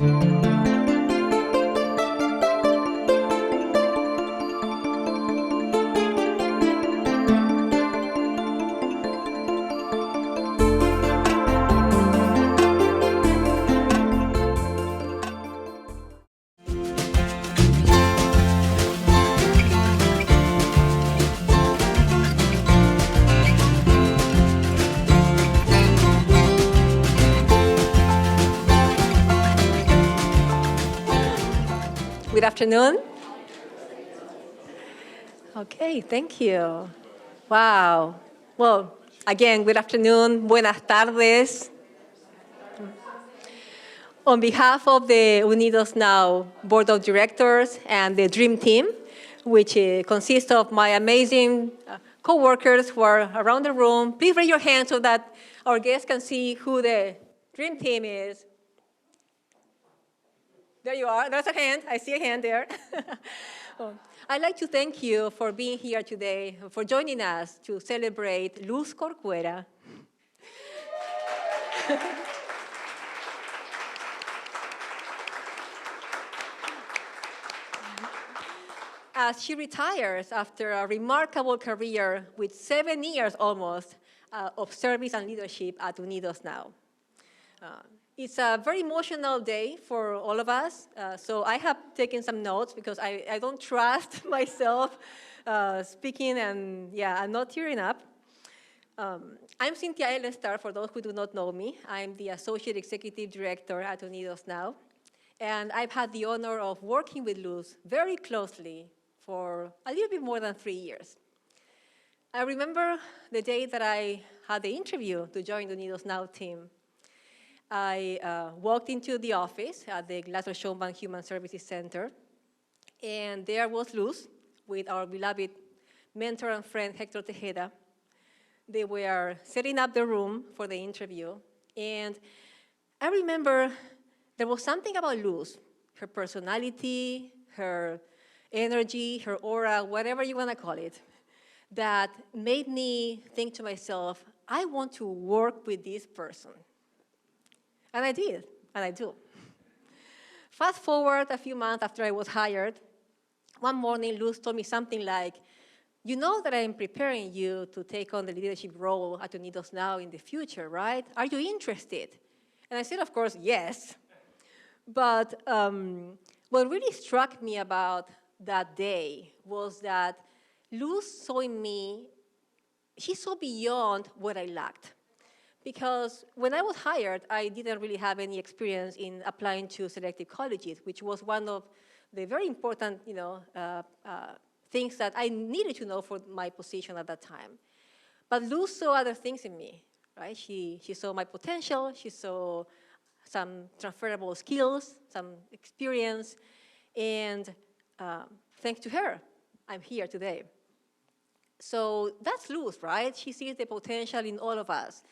Good afternoon. Okay, thank you. Wow. Well, again, good afternoon, buenas tardes. On behalf of the Unidos Now Board of Directors and the Dream Team, which consists of my amazing co-workers who are around the room, please raise your hand so that our guests can see who the Dream Team is. There you are. There's a hand. I see a hand there. I'd like to thank you for being here today, for joining us to celebrate Luz Cocuera. As she retires after a remarkable career with 7 years almost of service and leadership at Unidos Now. It's a very emotional day for all of us, so I have taken some notes because I don't trust myself speaking, and yeah, I'm not tearing up. I'm Cynthia Ellenstar, for those who do not know me. I'm the Associate Executive Director at Unidos Now, and I've had the honor of working with Luz very closely for a little bit more than 3 years. I remember the day that I had the interview to join the Unidos Now team. I walked into the office at the Glasgow Showman Human Services Center, and there was Luz with our beloved mentor and friend, Hector Tejeda. They were setting up the room for the interview, and I remember there was something about Luz, her personality, her energy, her aura, whatever you want to call it, that made me think to myself, I want to work with this person. And I did, and I do. Fast forward a few months after I was hired, one morning Luz told me something like, you know that I'm preparing you to take on the leadership role at Unidos Now in the future, right? Are you interested? And I said, of course, yes. But what really struck me about that day was that Luz saw in me, she saw beyond what I lacked. Because when I was hired, I didn't really have any experience in applying to selective colleges, which was one of the very important, things that I needed to know for my position at that time. But Luz saw other things in me, right? She saw my potential, she saw some transferable skills, some experience, and thanks to her, I'm here today. So that's Luz, right? She sees the potential in all of us.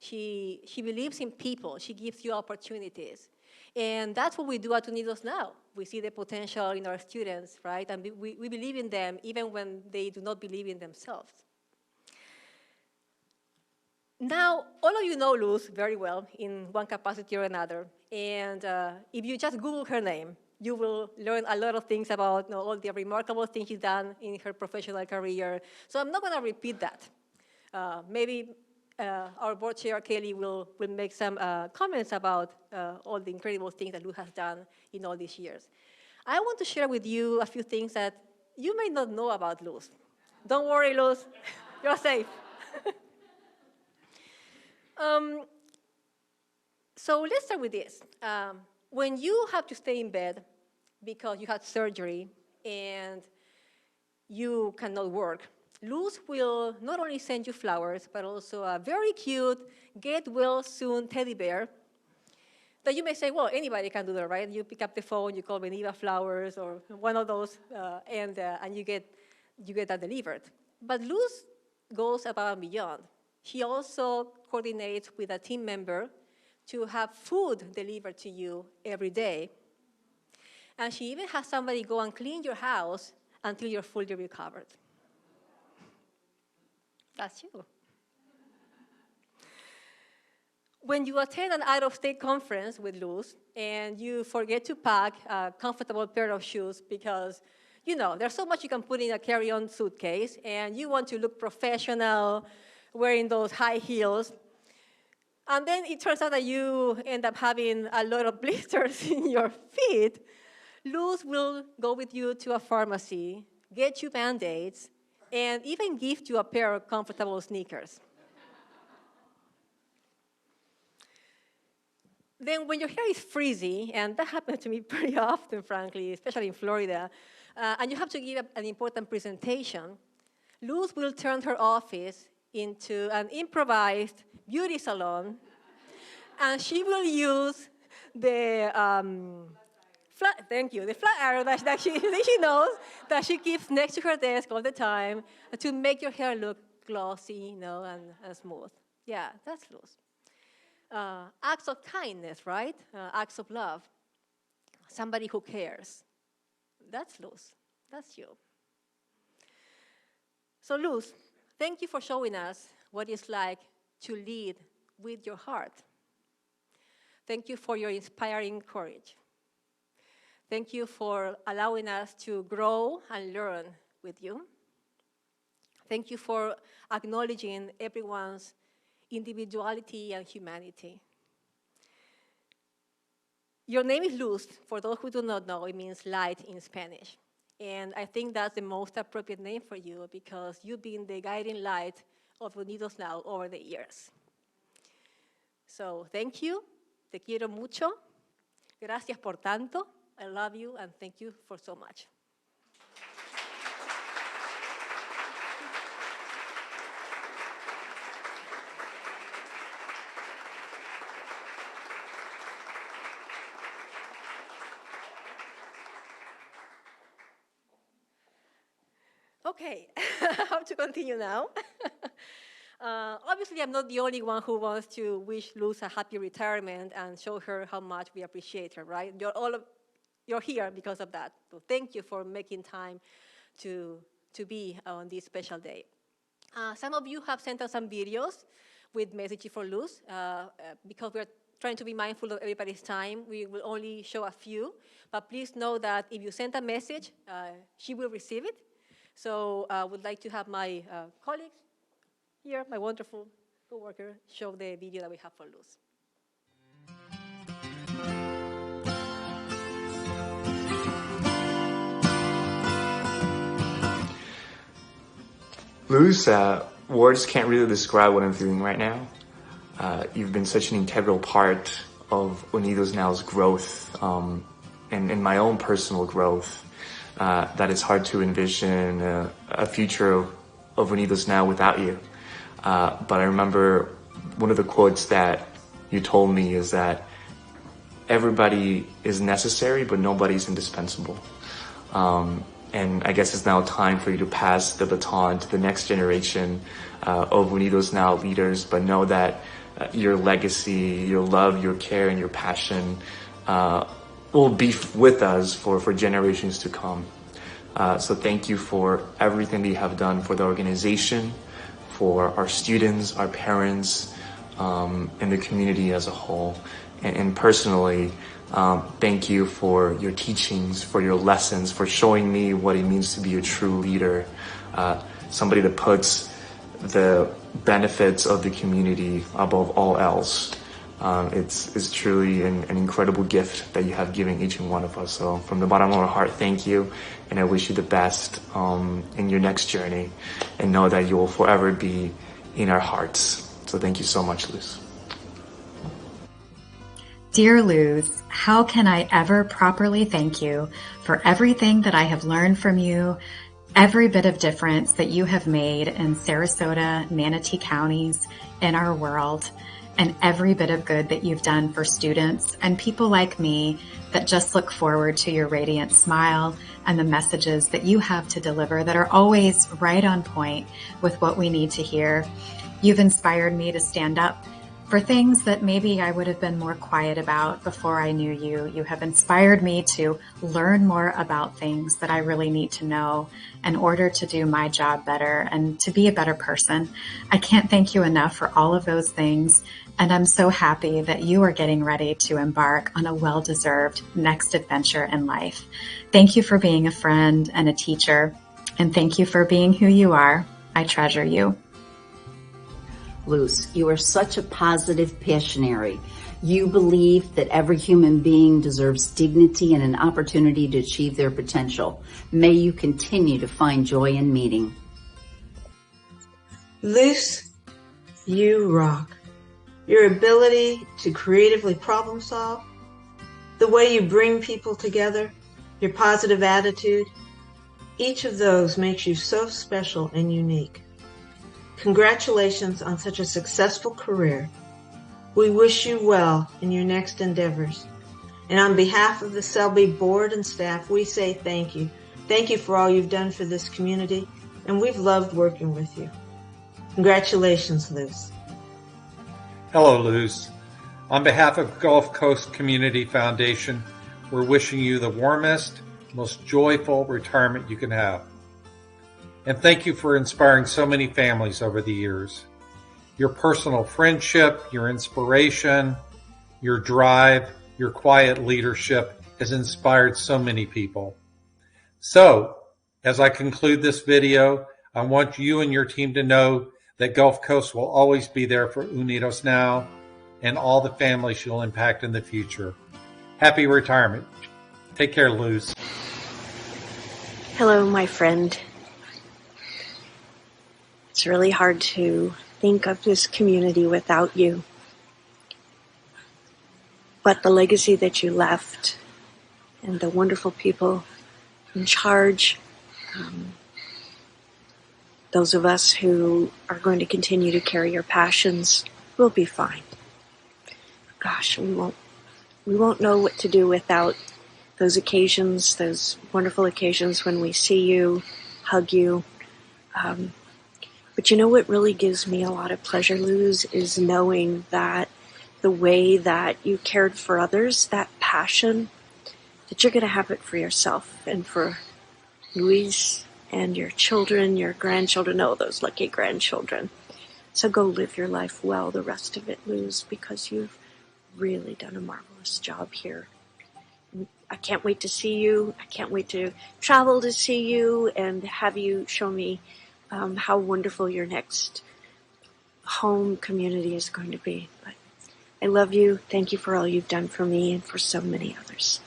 She believes in people. She gives you opportunities. And that's what we do at Unidos Now. We see the potential in our students, right? And we believe in them even when they do not believe in themselves. Now, all of you know Luz very well in one capacity or another. And if you just Google her name, you will learn a lot of things about all the remarkable things she's done in her professional career. So I'm not going to repeat that. Maybe our board chair, Kelly, will make some comments about all the incredible things that Luz has done in all these years. I want to share with you a few things that you may not know about Luz. Don't worry, Luz. You're safe. So let's start with this. When you have to stay in bed because you had surgery and you cannot work, Luz will not only send you flowers, but also a very cute get well soon teddy bear that you may say, well, anybody can do that, right? You pick up the phone, you call Beneva Flowers or one of those, and you get that delivered. But Luz goes above and beyond. She also coordinates with a team member to have food delivered to you every day. And she even has somebody go and clean your house until you're fully recovered. That's you. When you attend an out-of-state conference with Luz and you forget to pack a comfortable pair of shoes because, you know, there's so much you can put in a carry-on suitcase and you want to look professional wearing those high heels, and then it turns out that you end up having a lot of blisters in your feet, Luz will go with you to a pharmacy, get you Band-Aids, and even gift you a pair of comfortable sneakers. Then when your hair is frizzy, and that happens to me pretty often, frankly, especially in Florida, and you have to give an important presentation, Luz will turn her office into an improvised beauty salon, and she will use the the flat iron that she knows, that she keeps next to her desk all the time to make your hair look glossy, you know, and smooth. Yeah, that's Luz. Acts of kindness, right? Acts of love. Somebody who cares. That's Luz. That's you. So Luz, thank you for showing us what it's like to lead with your heart. Thank you for your inspiring courage. Thank you for allowing us to grow and learn with you. Thank you for acknowledging everyone's individuality and humanity. Your name is Luz. For those who do not know, it means light in Spanish. And I think that's the most appropriate name for you because you've been the guiding light of Unidos now over the years. So thank you. Te quiero mucho. Gracias por tanto. I love you and thank you for so much. Okay, how to continue now? Obviously, I'm not the only one who wants to wish Luz a happy retirement and show her how much we appreciate her, right? You're here because of that. So thank you for making time to be on this special day. Some of you have sent us some videos with messages for Luz. Because we're trying to be mindful of everybody's time, we will only show a few. But please know that if you send a message, she will receive it. So I would like to have my colleagues here, my wonderful coworker, show the video that we have for Luz. Luz, words can't really describe what I'm feeling right now. You've been such an integral part of Unidos Now's growth and my own personal growth. That it's hard to envision a future of Unidos Now without you. But I remember one of the quotes that you told me is that everybody is necessary, but nobody's indispensable. And I guess it's now time for you to pass the baton to the next generation of Unidos Now leaders, but know that your legacy, your love, your care, and your passion will be with us for generations to come. So thank you for everything that you have done for the organization, for our students, our parents, and the community as a whole. And personally, thank you for your teachings, for your lessons, for showing me what it means to be a true leader, somebody that puts the benefits of the community above all else. It's truly an incredible gift that you have given each and one of us. So from the bottom of our heart, thank you. And I wish you the best in your next journey. And know that you will forever be in our hearts. So thank you so much, Luz. Dear Luz, how can I ever properly thank you for everything that I have learned from you, every bit of difference that you have made in Sarasota, Manatee counties, in our world, and every bit of good that you've done for students and people like me that just look forward to your radiant smile and the messages that you have to deliver that are always right on point with what we need to hear. You've inspired me to stand up For things that maybe I would have been more quiet about before I knew you, you have inspired me to learn more about things that I really need to know in order to do my job better and to be a better person. I can't thank you enough for all of those things, and I'm so happy that you are getting ready to embark on a well-deserved next adventure in life. Thank you for being a friend and a teacher, and thank you for being who you are. I treasure you. Luz, you are such a positive passionary. You believe that every human being deserves dignity and an opportunity to achieve their potential. May you continue to find joy and meaning. Luz, you rock. Your ability to creatively problem solve, the way you bring people together, your positive attitude, each of those makes you so special and unique. Congratulations on such a successful career. We wish you well in your next endeavors. And on behalf of the Selby board and staff, we say thank you. Thank you for all you've done for this community, and we've loved working with you. Congratulations, Luz. Hello, Luz. On behalf of Gulf Coast Community Foundation, we're wishing you the warmest, most joyful retirement you can have. And thank you for inspiring so many families over the years. Your personal friendship, your inspiration, your drive, your quiet leadership has inspired so many people. So, as I conclude this video, I want you and your team to know that Gulf Coast will always be there for Unidos now and all the families you'll impact in the future. Happy retirement. Take care, Luz. Hello, my friend. It's really hard to think of this community without you. But the legacy that you left and the wonderful people in charge, those of us who are going to continue to carry your passions, will be fine. Gosh, we won't know what to do without those occasions, those wonderful occasions when we see you, hug you. But you know what really gives me a lot of pleasure, Luz, is knowing that the way that you cared for others, that passion, that you're going to have it for yourself and for Luis and your children, your grandchildren, oh, those lucky grandchildren. So go live your life well, the rest of it, Luz, because you've really done a marvelous job here. I can't wait to see you. I can't wait to travel to see you and have you show me how wonderful your next home community is going to be. But I love you. Thank you for all you've done for me and for so many others.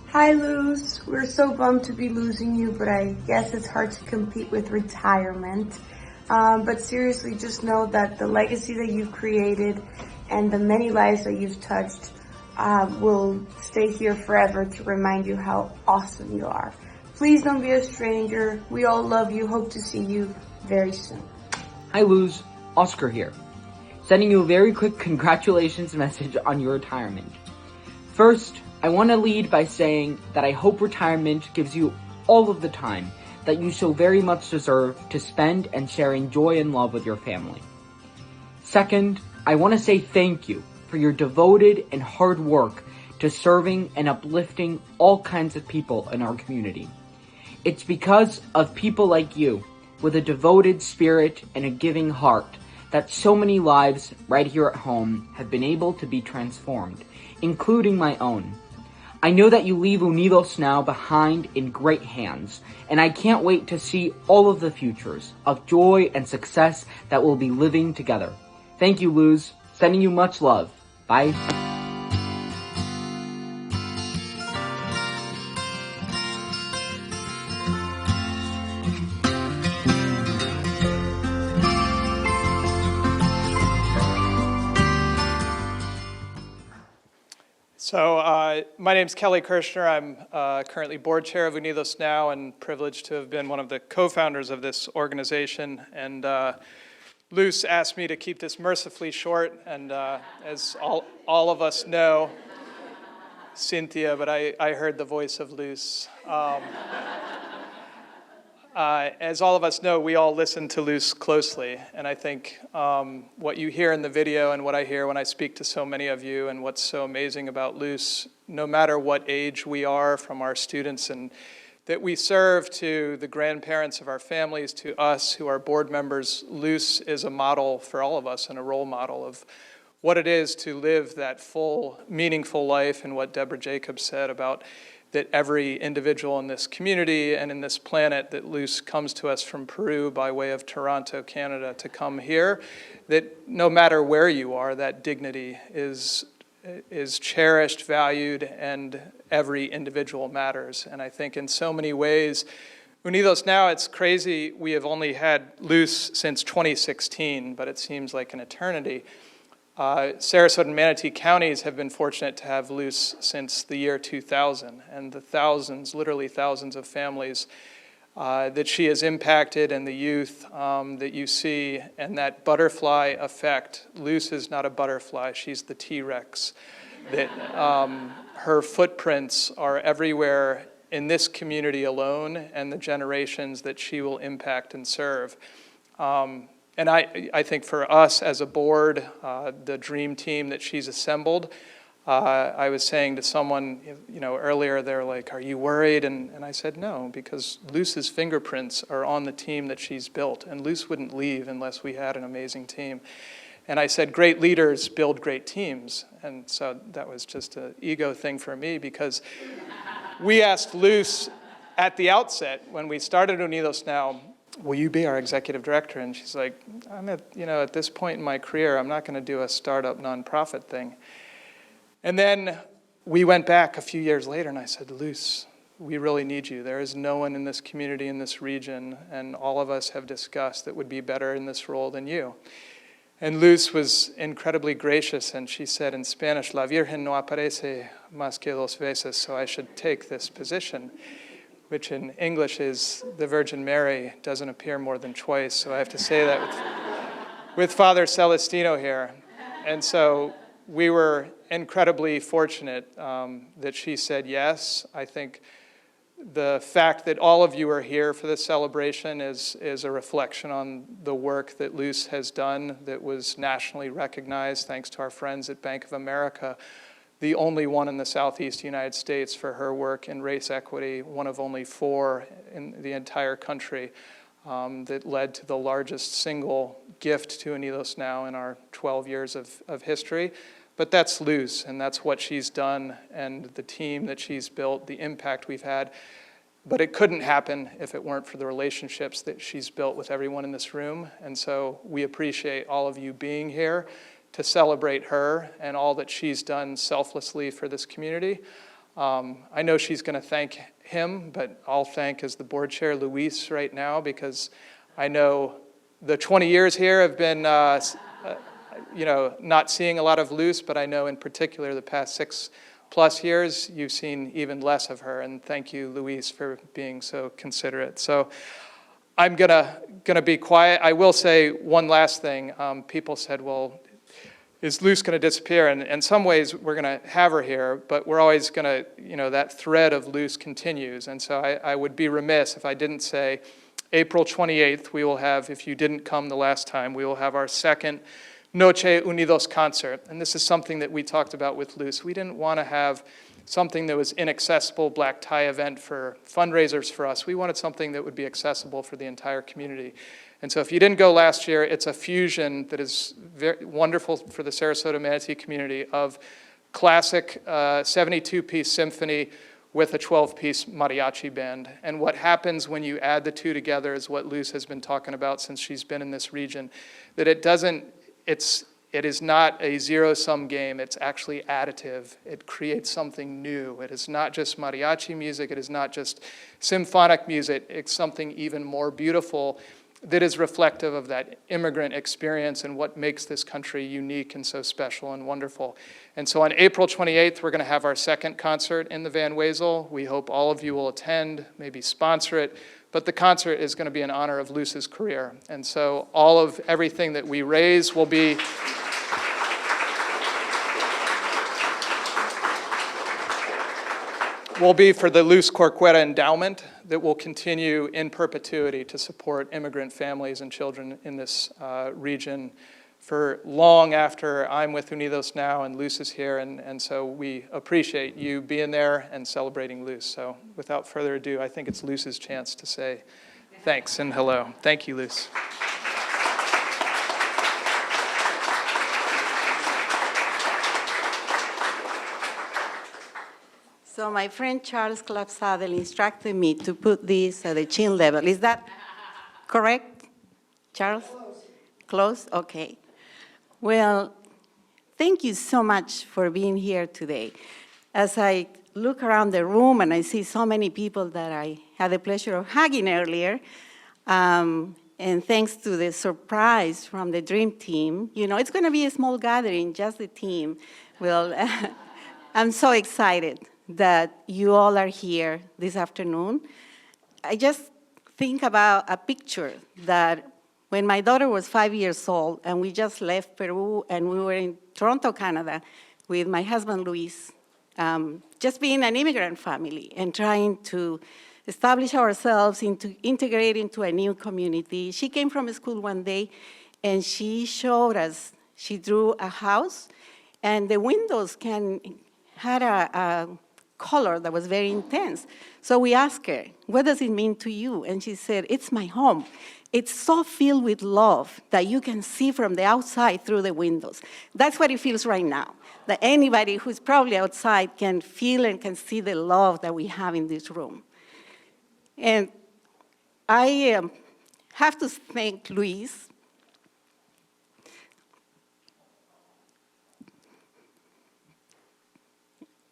Hi, Luz. We're so bummed to be losing you, but I guess it's hard to compete with retirement. But seriously, just know that the legacy that you've created and the many lives that you've touched will stay here forever to remind you how awesome you are. Please don't be a stranger. We all love you. Hope to see you very soon. Hi, Luz. Oscar here. Sending you a very quick congratulations message on your retirement. First, I want to lead by saying that I hope retirement gives you all of the time that you so very much deserve to spend and sharing joy and love with your family. Second, I want to say thank you for your devoted and hard work to serving and uplifting all kinds of people in our community. It's because of people like you, with a devoted spirit and a giving heart, that so many lives right here at home have been able to be transformed, including my own. I know that you leave Unidos now behind in great hands, and I can't wait to see all of the futures of joy and success that we'll be living together. Thank you, Luz. Sending you much love. Bye. So my name's Kelly Kirshner. I'm currently board chair of Unidos Now and privileged to have been one of the co-founders of this organization. And Luz asked me to keep this mercifully short, and as all of us know, Cynthia, but I heard the voice of Luz. as all of us know, we all listen to Luz closely. And I think what you hear in the video and what I hear when I speak to so many of you, and what's so amazing about Luz, no matter what age we are, from our students and that we serve to the grandparents of our families, to us who are board members, Luz is a model for all of us and a role model of what it is to live that full, meaningful life, and what Deborah Jacobs said about that every individual in this community and in this planet, that Luz comes to us from Peru by way of Toronto, Canada, to come here, that no matter where you are, that dignity is cherished, valued, and every individual matters. And I think in so many ways, Unidos now, it's crazy, we have only had Luz since 2016, but it seems like an eternity. Sarasota and Manatee counties have been fortunate to have Luz since the year 2000, and the thousands, literally thousands of families that she has impacted, and the youth that you see, and that butterfly effect. Luz is not a butterfly, she's the T-Rex. That her footprints are everywhere in this community alone, and the generations that she will impact and serve. And I think for us as a board, the dream team that she's assembled, I was saying to someone, earlier, they're like, "Are you worried?" And I said, no, because Luz's fingerprints are on the team that she's built, and Luz wouldn't leave unless we had an amazing team. And I said, great leaders build great teams. And so that was just an ego thing for me, because we asked Luz at the outset, when we started Unidos Now, will you be our executive director? And she's like, I'm at this point in my career, I'm not going to do a startup nonprofit thing. And then we went back a few years later, and I said, Luz, we really need you. There is no one in this community, in this region, and all of us have discussed that would be better in this role than you. And Luz was incredibly gracious, and she said in Spanish, La Virgen no aparece más que dos veces, so I should take this position, which in English is the Virgin Mary doesn't appear more than twice, so I have to say that with Father Celestino here. And so we were incredibly fortunate that she said yes. I think the fact that all of you are here for this celebration is a reflection on the work that Luz has done that was nationally recognized thanks to our friends at Bank of America, the only one in the Southeast United States for her work in race equity, one of only 4 in the entire country, that led to the largest single gift to Unidos Now in our 12 years of history. But that's Luz, and that's what she's done, and the team that she's built, the impact we've had. But it couldn't happen if it weren't for the relationships that she's built with everyone in this room. And so we appreciate all of you being here to celebrate her and all that she's done selflessly for this community. I know she's going to thank him, but I'll thank, as the board chair, Luis right now, because I know the 20 years here have been not seeing a lot of Luz, but I know in particular the past 6+ years, you've seen even less of her. And thank you, Luis, for being so considerate. So I'm gonna be quiet. I will say one last thing. People said, well, is Luz gonna disappear? And in some ways, we're gonna have her here, but we're always gonna, that thread of Luz continues. And so I would be remiss if I didn't say April 28th, we will have, if you didn't come the last time, we will have our second Noche Unidos concert. And this is something that we talked about with Luz. We didn't want to have something that was inaccessible black tie event for fundraisers for us. We wanted something that would be accessible for the entire community. And so if you didn't go last year, it's a fusion that is very wonderful for the Sarasota Manatee community of classic 72-piece symphony with a 12-piece mariachi band. And what happens when you add the two together is what Luz has been talking about since she's been in this region, that it is not a zero-sum game. It's actually additive. It creates something new. It is not just mariachi music. It is not just symphonic music. It's something even more beautiful that is reflective of that immigrant experience and what makes this country unique and so special and wonderful. And so on April 28th, we're going to have our second concert in the Van Wezel. We hope all of you will attend, maybe sponsor it. But the concert is going to be in honor of Luz's career. And so all of everything that we raise will be for the Luz Cocuera Endowment that will continue in perpetuity to support immigrant families and children in this region for long after I'm with Unidos now and Luz is here, and so we appreciate you being there and celebrating Luz. So without further ado, I think it's Luz's chance to say thanks and hello. Thank you, Luz. So my friend Charles Clapsadel instructed me to put this at the chin level. Is that correct, Charles? Close? Okay. Well, thank you so much for being here today. As I look around the room and I see so many people that I had the pleasure of hugging earlier, and thanks to the surprise from the Dream Team, you know, it's going to be a small gathering, just the team. Well, I'm so excited that you all are here this afternoon. I just think about a picture that when my daughter was 5 years old and we just left Peru and we were in Toronto, Canada with my husband, Luis, just being an immigrant family and trying to establish ourselves, integrate into a new community. She came from school one day and she showed us, she drew a house and the windows had a color that was very intense. So we asked her, what does it mean to you? And she said, it's my home. It's so filled with love that you can see from the outside through the windows. That's what it feels right now, that anybody who's probably outside can feel and can see the love that we have in this room. And I have to thank Luis.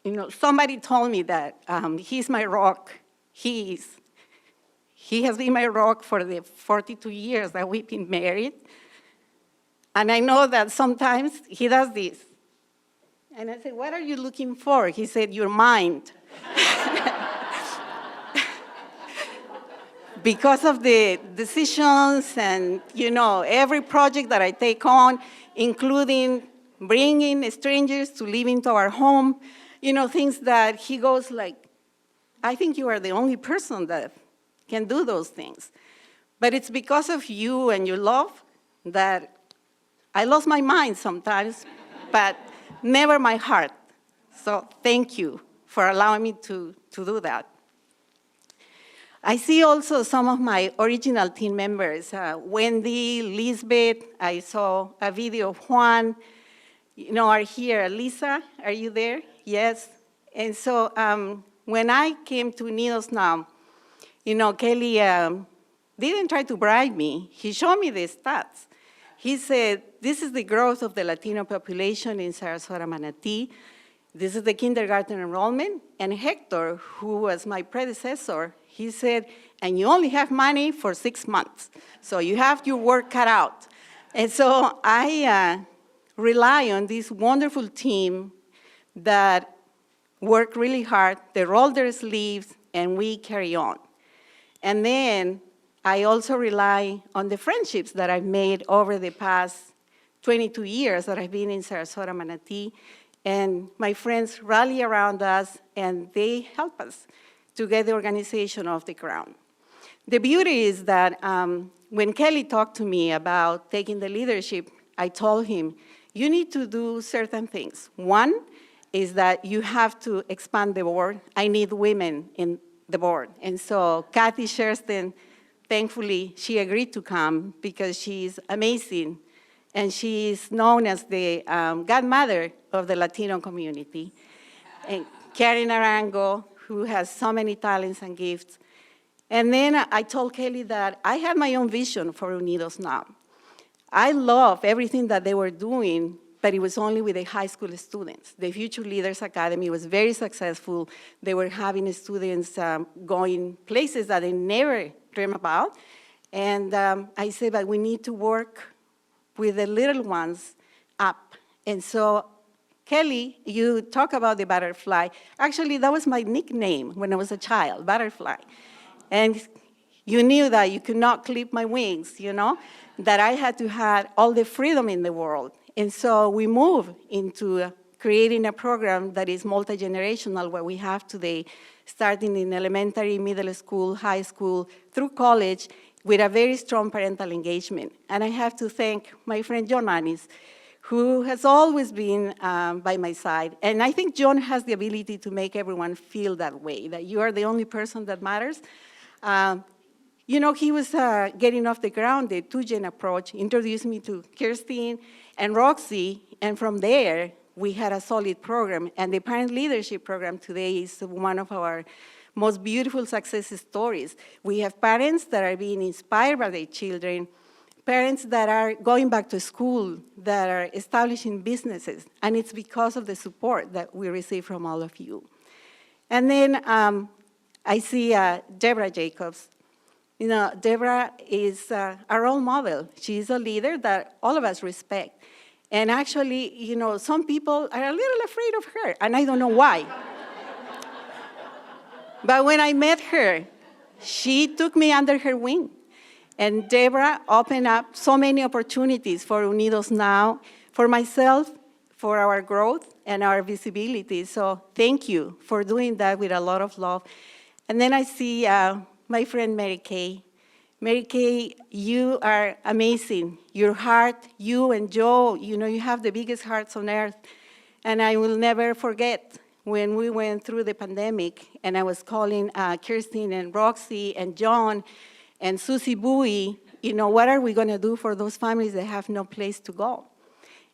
You know, somebody told me that he's my rock. He has been my rock for the 42 years that we've been married. And I know that sometimes he does this. And I said, what are you looking for? He said, your mind. Because of the decisions and, you know, every project that I take on, including bringing strangers to live into our home, you know, things that he goes like, I think you are the only person that can do those things. But it's because of you and your love that I lost my mind sometimes, but never my heart. So thank you for allowing me to do that. I see also some of my original team members, Wendy, Lisbeth, I saw a video of Juan, you know, are here. Lisa, are you there? Yes. And so when I came to Unidos now, you know, Kelly didn't try to bribe me. He showed me the stats. He said, this is the growth of the Latino population in Sarasota, Manatee. This is the kindergarten enrollment. And Hector, who was my predecessor, he said, and you only have money for 6 months. So you have your work cut out. And so I rely on this wonderful team that work really hard. They roll their sleeves, and we carry on. And then I also rely on the friendships that I've made over the past 22 years that I've been in Sarasota, Manatee. And my friends rally around us, and they help us to get the organization off the ground. The beauty is that when Kelly talked to me about taking the leadership, I told him, you need to do certain things. One is that you have to expand the board. I need women in the board. And so Kathy Sherston, thankfully, she agreed to come because she's amazing. And she's known as the godmother of the Latino community. And Karen Arango, who has so many talents and gifts. And then I told Kelly that I had my own vision for Unidos now. I love everything that they were doing, but it was only with the high school students. The Future Leaders Academy was very successful. They were having students going places that they never dreamed about. And I said, but we need to work with the little ones up. And so, Kelly, you talk about the butterfly. Actually, that was my nickname when I was a child, butterfly. And you knew that you could not clip my wings, you know, that I had to have all the freedom in the world. And so we moved into creating a program that is multi-generational, what we have today, starting in elementary, middle school, high school, through college, with a very strong parental engagement. And I have to thank my friend John Annis, who has always been by my side. And I think John has the ability to make everyone feel that way, that you are the only person that matters. You know, he was getting off the ground, the 2-gen approach, introduced me to Kirsten and Roxy, and from there, we had a solid program. And the Parent Leadership Program today is one of our most beautiful success stories. We have parents that are being inspired by their children, parents that are going back to school, that are establishing businesses, and it's because of the support that we receive from all of you. And then I see Deborah Jacobs. You know, Deborah is a role model. She's a leader that all of us respect. And actually, you know, some people are a little afraid of her, and I don't know why. But when I met her, she took me under her wing. And Deborah opened up so many opportunities for Unidos now, for myself, for our growth and our visibility. So thank you for doing that with a lot of love. And then I see my friend Mary Kay. Mary Kay, you are amazing. Your heart, you and Joe, you know, you have the biggest hearts on earth. And I will never forget when we went through the pandemic, and I was calling Kirsten and Roxy and John and Susie Bowie, you know, what are we going to do for those families that have no place to go?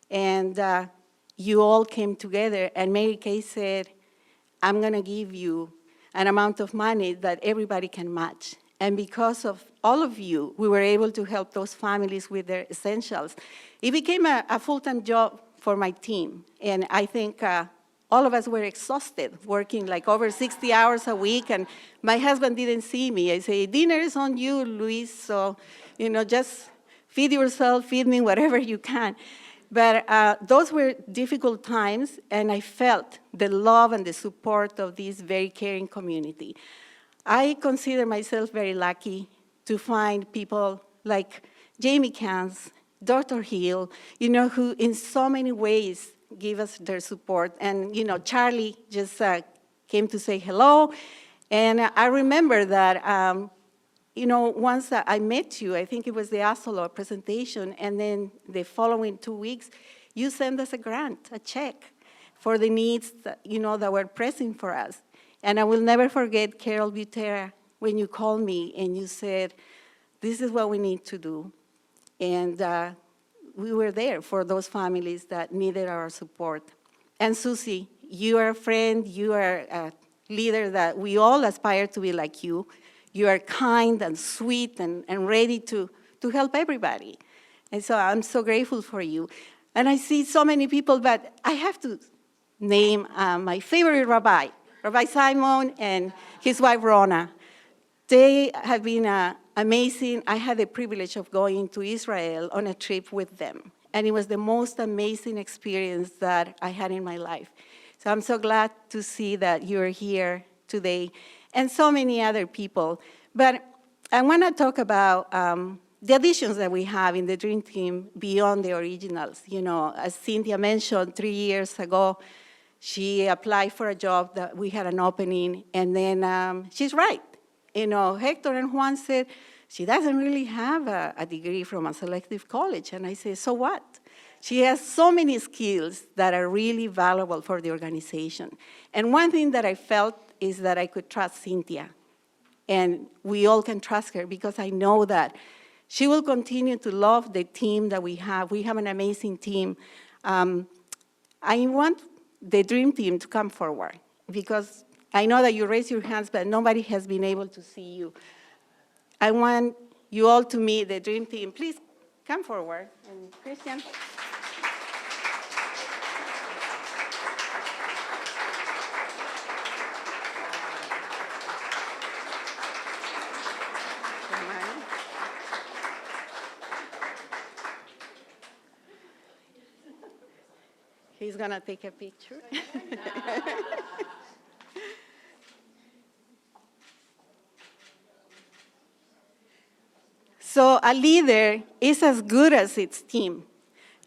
And you all came together, and Mary Kay said, I'm going to give you an amount of money that everybody can match. And because of all of you, we were able to help those families with their essentials. It became a full-time job for my team, and I think all of us were exhausted, working like over 60 hours a week, and my husband didn't see me. I say, dinner is on you, Luis, so, you know, just feed yourself, feed me, whatever you can. But those were difficult times, and I felt the love and the support of this very caring community. I consider myself very lucky to find people like Jamie Kans, Dr. Hill, you know, who in so many ways give us their support. And, you know, Charlie just came to say hello. And I remember that, you know, once I met you, I think it was the Asolo presentation, and then the following 2 weeks, you sent us a grant, a check, for the needs that, you know, that were pressing for us. And I will never forget, Carol Butera, when you called me and you said, this is what we need to do. And we were there for those families that needed our support. And Susie, you are a friend, you are a leader that we all aspire to be like you. You are kind and sweet and ready to help everybody. And so I'm so grateful for you. And I see so many people, but I have to name my favorite rabbi, Rabbi Simon and his wife Rona. They have been amazing. I had the privilege of going to Israel on a trip with them. And it was the most amazing experience that I had in my life. So I'm so glad to see that you're here today, and so many other people. But I want to talk about the additions that we have in the Dream Team beyond the originals. You know, as Cynthia mentioned, 3 years ago, she applied for a job that we had an opening, and then she's right. You know, Hector and Juan said, she doesn't really have a degree from a selective college. And I said, so what? She has so many skills that are really valuable for the organization. And one thing that I felt is that I could trust Cynthia. And we all can trust her because I know that she will continue to love the team that we have. We have an amazing team. I want the Dream Team to come forward because I know that you raise your hands, but nobody has been able to see you. I want you all to meet the Dream Team. Please come forward. And Christian. He's going to take a picture. So a leader is as good as its team.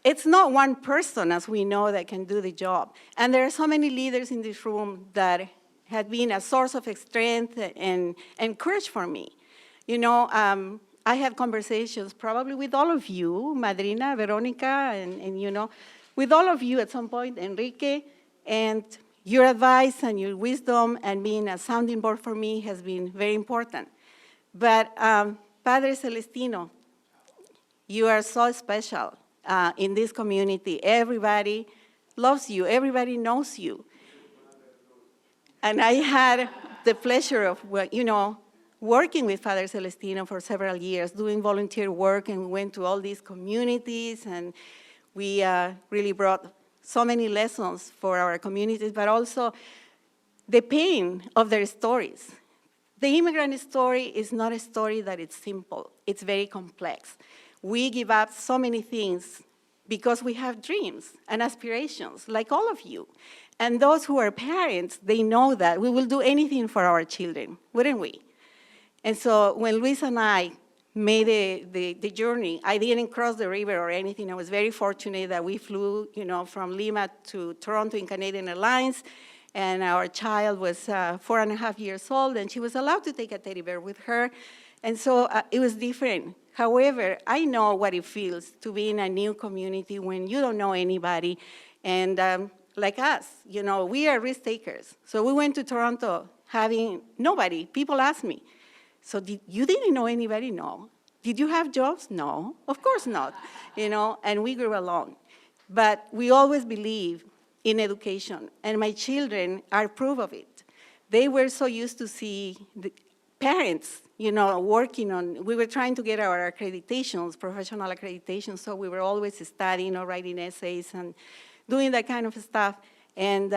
it's not one person, as we know, that can do the job. And there are so many leaders in this room that have been a source of strength and courage for me. I had conversations probably with all of you, Madrina, Veronica, and with all of you at some point, Enrique, and your advice and your wisdom and being a sounding board for me has been very important. But Padre Celestino, you are so special in this community. Everybody loves you. Everybody knows you. And I had the pleasure of, working with Father Celestino for several years, doing volunteer work, and we went to all these communities, and we really brought so many lessons for our communities, but also the pain of their stories. The immigrant story is not a story that is simple. It's very complex. We give up so many things because we have dreams and aspirations, like all of you. And those who are parents, they know that we will do anything for our children, wouldn't we? And so when Luis and I made the journey, I didn't cross the river or anything. I was very fortunate that we flew, from Lima to Toronto in Canadian Airlines, and our child was 4.5 years old, and she was allowed to take a teddy bear with her. And so it was different. However, I know what it feels to be in a new community when you don't know anybody. And like us, we are risk takers. So we went to Toronto having nobody. People asked me, so you didn't know anybody? No. Did you have jobs? No, of course not. And we grew along. But we always believe in education, and my children are proof of it. They were so used to see the parents, working on, we were trying to get our accreditations, professional accreditations, so we were always studying or writing essays and doing that kind of stuff. And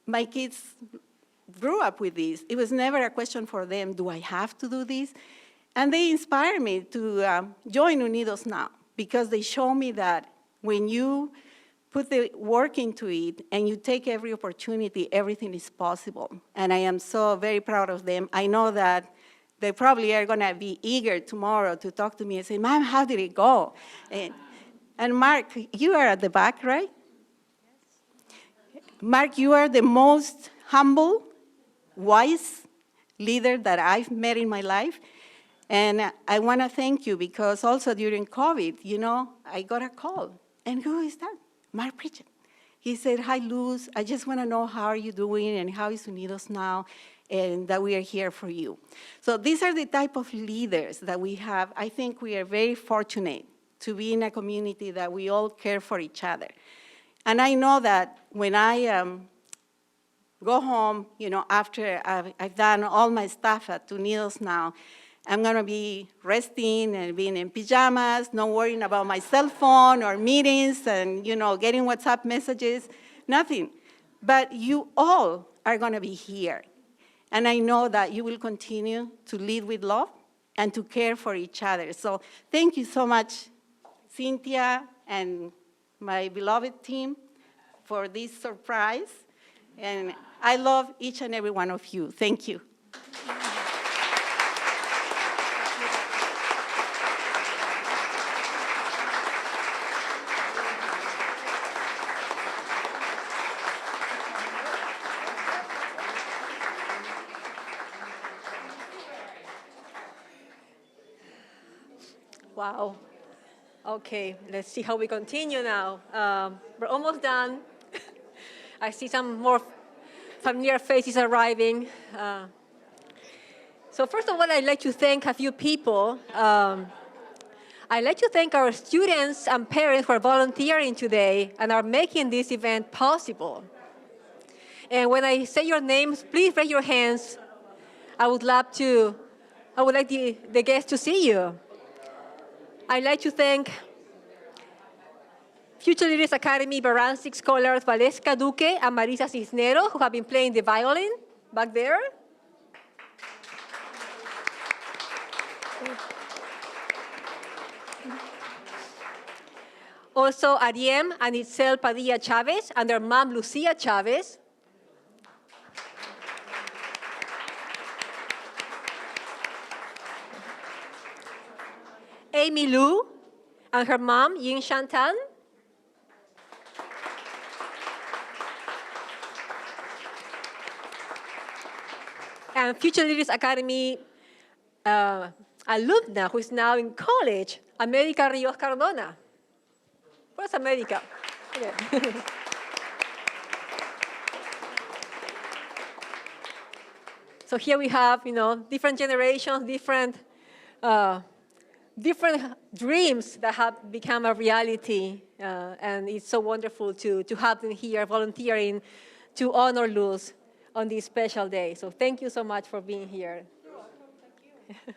my kids grew up with this. It was never a question for them, do I have to do this? And they inspired me to join Unidos now, because they show me that when you put the work into it and you take every opportunity, everything is possible. And I am so very proud of them. I know that they probably are gonna be eager tomorrow to talk to me and say, Mom, how did it go? And Mark, you are at the back, right? Yes. Mark, you are the most humble, wise leader that I've met in my life. And I want to thank you, because also during COVID, I got a call. And who is that? Mark Pritchett. He said, hi, Luz, I just want to know how are you doing and how is Unidos now, and that we are here for you. So these are the type of leaders that we have. I think we are very fortunate to be in a community that we all care for each other. And I know that when I go home, after I've done all my stuff at Unidos now, I'm going to be resting and being in pajamas, not worrying about my cell phone or meetings and, getting WhatsApp messages, nothing. But you all are going to be here. And I know that you will continue to lead with love and to care for each other. So thank you so much, Cynthia and my beloved team, for this surprise. And I love each and every one of you. Thank you. Wow. Okay, let's see how we continue now. We're almost done. I see some more familiar faces arriving. So first of all, I'd like to thank a few people. I'd like to thank our students and parents who are volunteering today and are making this event possible. And when I say your names, please raise your hands. I would like the guests to see you. I'd like to thank Future Leaders Academy Baransik scholars Valeska Duque and Marisa Cisneros, who have been playing the violin back there. Also, Ariem and Itzel Padilla Chavez and their mom, Lucia Chavez. Amy Lu and her mom, Ying Shantan. and Future Leaders Academy alumna who is now in college, America Rios Cardona. Where's America? Okay. So here we have, different generations, different dreams that have become a reality, and it's so wonderful to have them here volunteering to honor Luz on this special day. So thank you so much for being here. You're welcome. Thank you.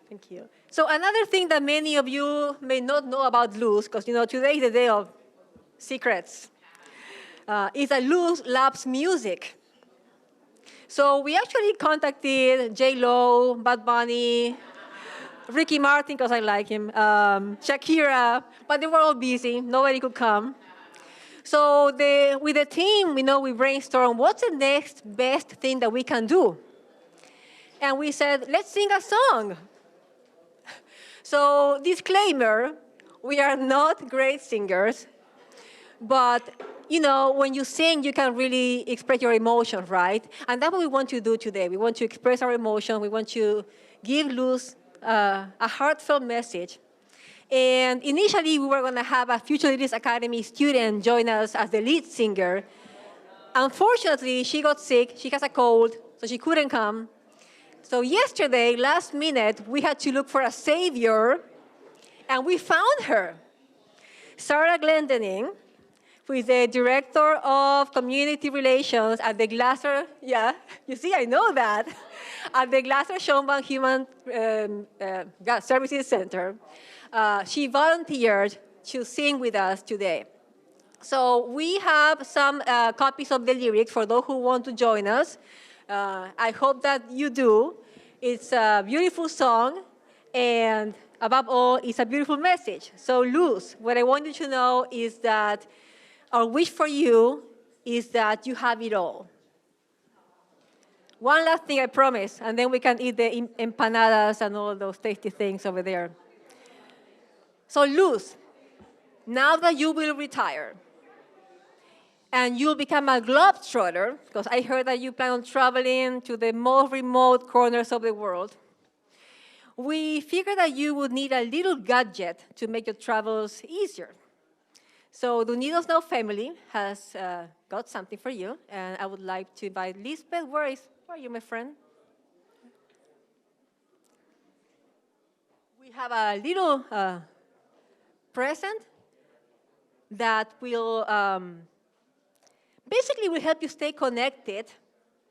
Thank you. So another thing that many of you may not know about Luz, because today is the day of secrets, is that Luz loves music. So we actually contacted J-Lo, Bad Bunny, Ricky Martin, because I like him, Shakira, but they were all busy. Nobody could come. So with the team, we brainstormed, what's the next best thing that we can do? And we said, let's sing a song. So disclaimer, we are not great singers, but when you sing, you can really express your emotions, right? And that's what we want to do today. We want to express our emotions. We want to give Luz a heartfelt message. And initially, we were going to have a Future Leaders Academy student join us as the lead singer. Unfortunately, she got sick. She has a cold, so she couldn't come. So yesterday, last minute, we had to look for a savior, and we found her. Sarah Glendening, who is the Director of Community Relations at the Glasser, you see, I know that, at the Glasser-Schonbach Human Services Center. She volunteered to sing with us today. So we have some copies of the lyrics for those who want to join us. I hope that you do. It's a beautiful song, and above all, it's a beautiful message. So Luz, what I want you to know is that our wish for you is that you have it all. One last thing I promise, and then we can eat the empanadas and all those tasty things over there. So Luz, now that you will retire, and you'll become a globetrotter, because I heard that you plan on traveling to the most remote corners of the world, we figured that you would need a little gadget to make your travels easier. So the Unidos Now family has got something for you, and I would like to invite Lisbeth. Where are you, my friend? We have a little present that will basically will help you stay connected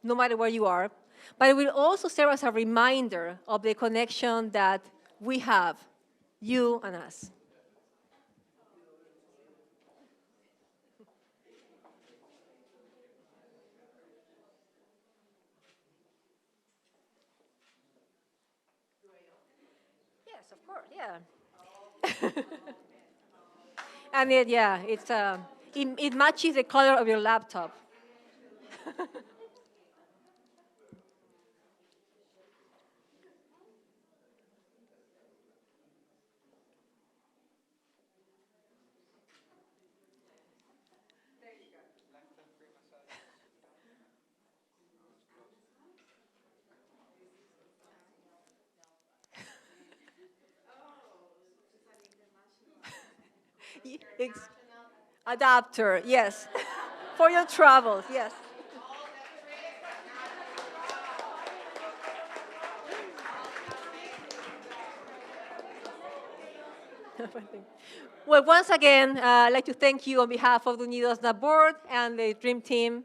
no matter where you are, but it will also serve as a reminder of the connection that we have, you and us. Yes, of course, yeah. And it matches the color of your laptop. Adapter, yes. For your travels, yes. Well, once again, I'd like to thank you on behalf of the Unidos Now board and the Dream Team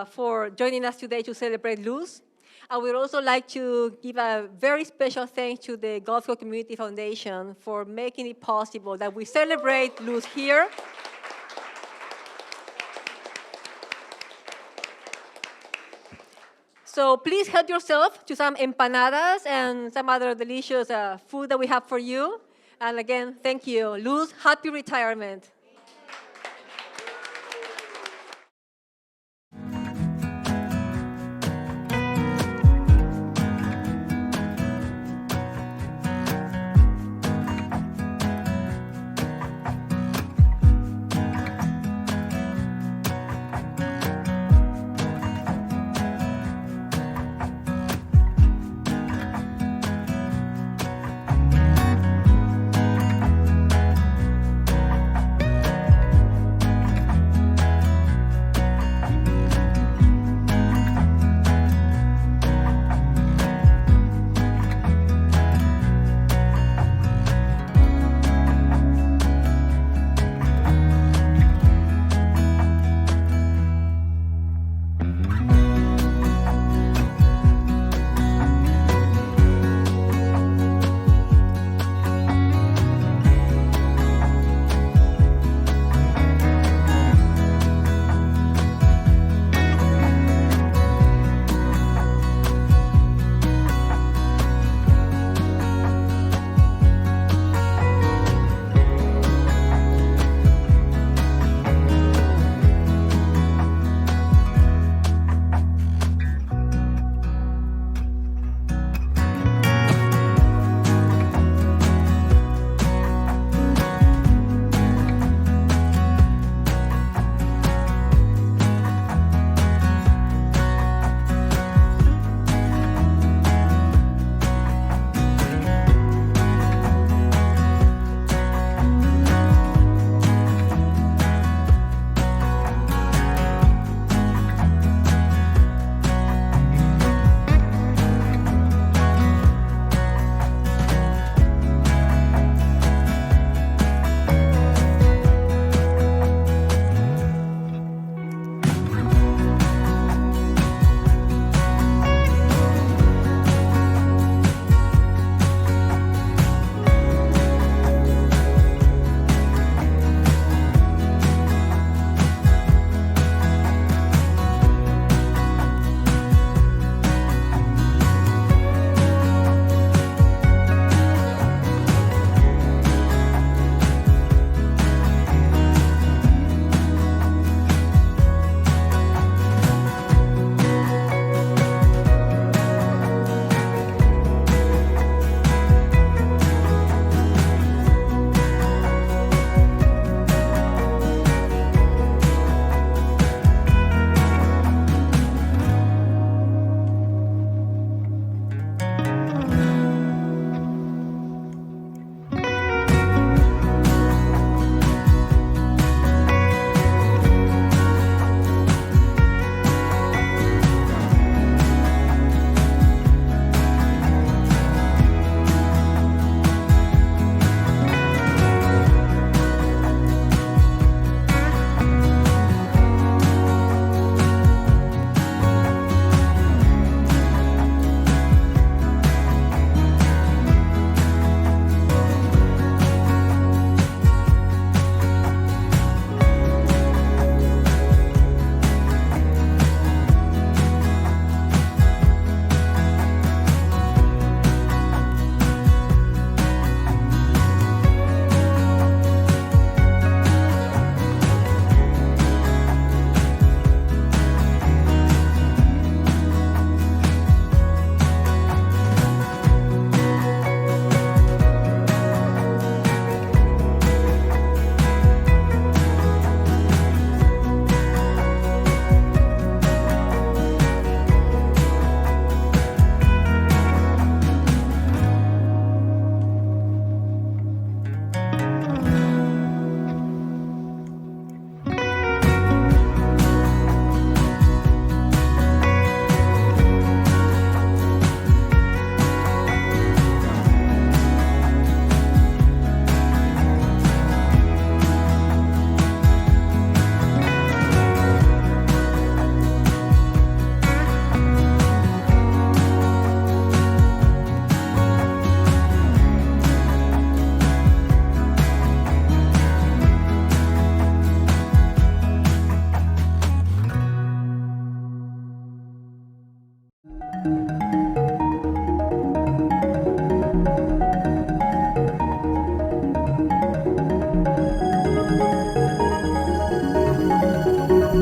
for joining us today to celebrate Luz. I would also like to give a very special thanks to the Gulf Coast Community Foundation for making it possible that we celebrate Luz here. So please help yourself to some empanadas and some other delicious food that we have for you. And again, thank you. Luz, happy retirement.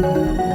you.